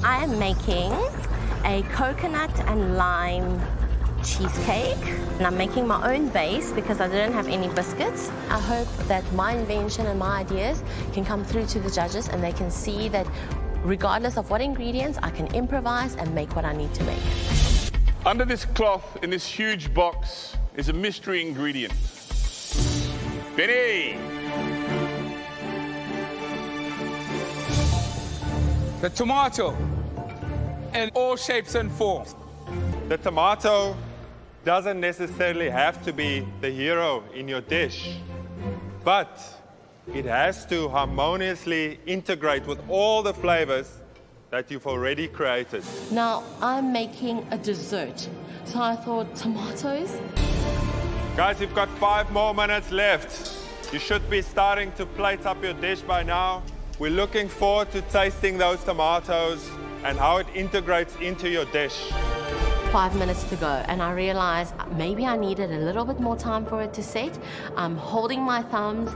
I am making a coconut and lime cheesecake, and I'm making my own base because I didn't have any biscuits. I hope that my invention and my ideas can come through to the judges and they can see that regardless of what ingredients, I can improvise and make what I need to make. Under this cloth in this huge box is a mystery ingredient. Benny! The tomato in all shapes and forms. The tomato doesn't necessarily have to be the hero in your dish, but it has to harmoniously integrate with all the flavors that you've already created. Now, I'm making a dessert, so I thought tomatoes. Guys, you've got 5 more minutes left. You should be starting to plate up your dish by now. We're looking forward to tasting those tomatoes and how it integrates into your dish. 5 minutes to go, and I realized maybe I needed a little bit more time for it to set. I'm holding my thumbs.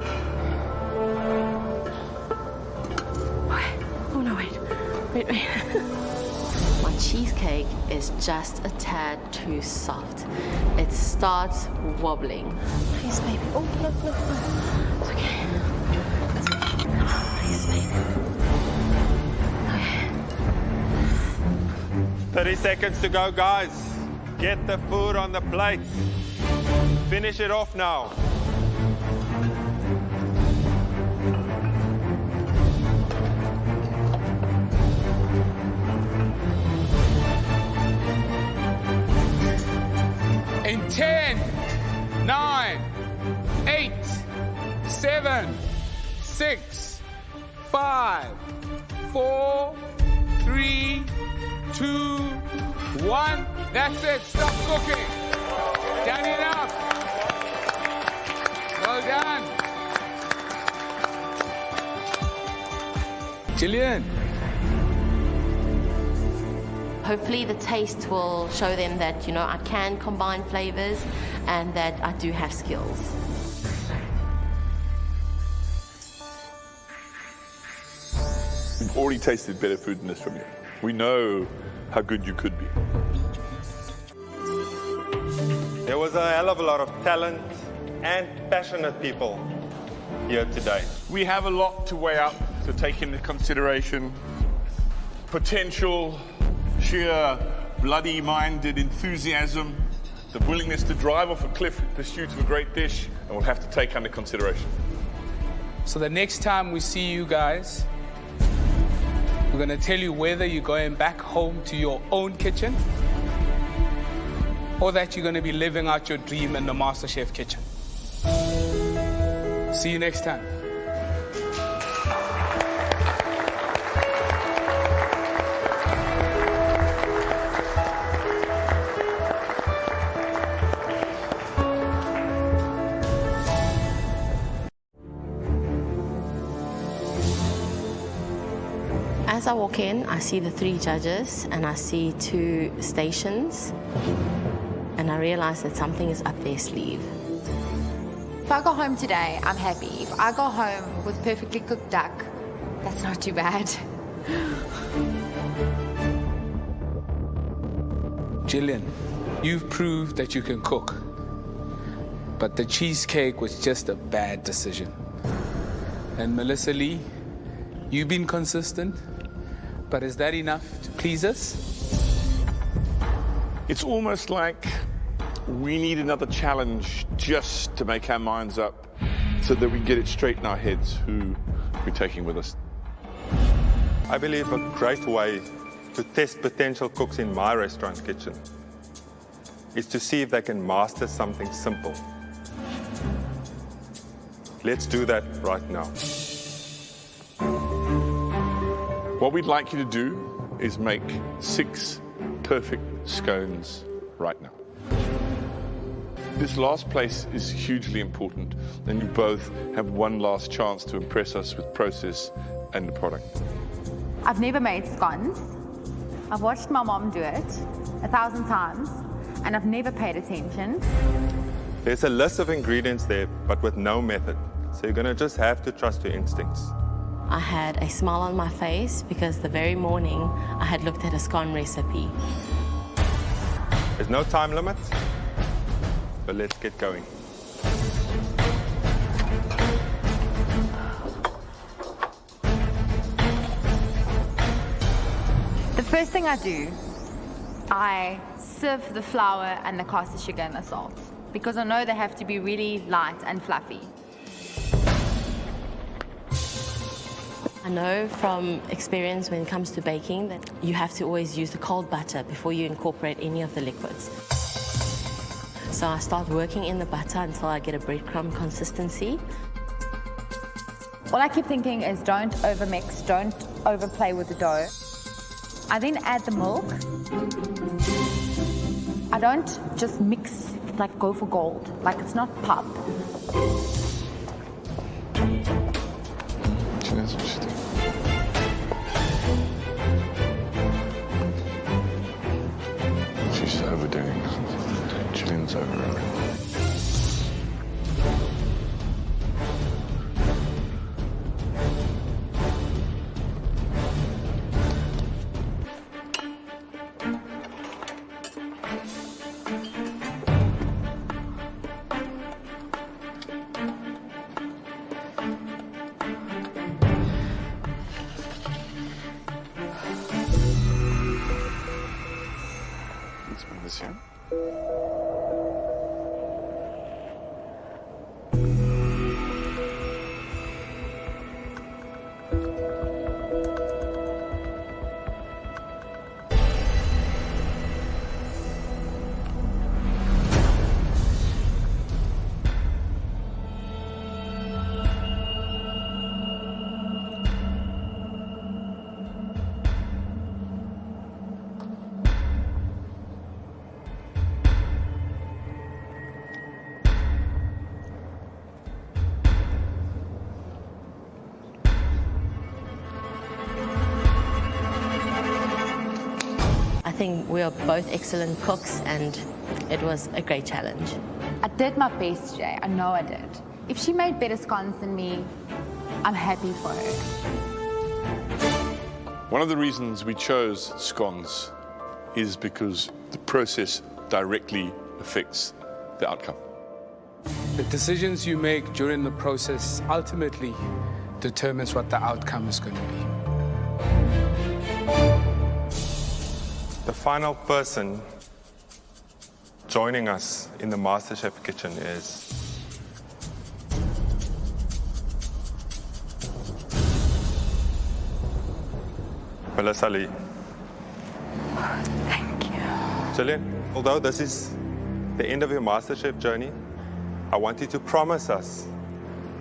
Oh no, wait. My cheesecake is just a tad too soft. It starts wobbling. Please, baby. Oh, look. It's okay. Please, baby. Okay. 30 seconds to go, guys. Get the food on the plate. Finish it off now. In 10, 9, 8, 7, 6, 5, 4, 3, 2, 1. That's it. Stop cooking. Done enough. Well done. Gillian. Hopefully the taste will show them that, you know, I can combine flavors and that I do have skills. We've already tasted better food than this from you. We know how good you could be. There was a hell of a lot of talent and passionate people here today. We have a lot to weigh up, to take into consideration. Potential, sheer bloody-minded enthusiasm, the willingness to drive off a cliff in pursuit of a great dish, and we'll have to take under consideration. So the next time we see you guys, we're going to tell you whether you're going back home to your own kitchen or that you're going to be living out your dream in the MasterChef kitchen. See you next time. As I walk in, I see the 3 judges and I see 2 stations, and I realize that something is up their sleeve. If I go home today, I'm happy. If I go home with perfectly cooked duck, that's not too bad. Gillian, you've proved that you can cook, but the cheesecake was just a bad decision. And Melissa Lee, you've been consistent, but is that enough to please us? It's almost like we need another challenge just to make our minds up so that we get it straight in our heads who we're taking with us. I believe a great way to test potential cooks in my restaurant kitchen is to see if they can master something simple. Let's do that right now. What we'd like you to do is make 6 perfect scones right now. This last place is hugely important, and you both have one last chance to impress us with process and the product. I've never made scones. I've watched my mom do it 1,000 times, and I've never paid attention. There's a list of ingredients there, but with no method. So you're gonna just have to trust your instincts. I had a smile on my face because the very morning I had looked at a scone recipe. There's no time limit, but let's get going. The first thing I do, I sieve the flour and the caster sugar and the salt because I know they have to be really light and fluffy. I know from experience when it comes to baking that you have to always use the cold butter before you incorporate any of the liquids. So I start working in the butter until I get a breadcrumb consistency. All I keep thinking is don't overmix, don't overplay with the dough. I then add the milk. I don't just mix, like go for gold, like it's not pop. She knows what she's doing. She's overdoing it. Gillian's over it. Let's move this here. I think we are both excellent cooks and it was a great challenge. I did my best, Jay. I know I did. If she made better scones than me, I'm happy for her. One of the reasons we chose scones is because the process directly affects the outcome. The decisions you make during the process ultimately determines what the outcome is going to be. The final person joining us in the MasterChef kitchen is Melissa Lee. Thank you. Gillian, although this is the end of your MasterChef journey, I want you to promise us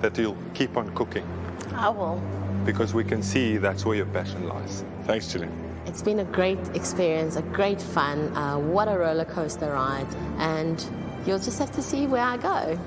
that you'll keep on cooking I will. because we can see that's where your passion lies. Thanks, Gillian. It's been a great experience, a great fun. What a roller coaster ride. And you'll just have to see where I go.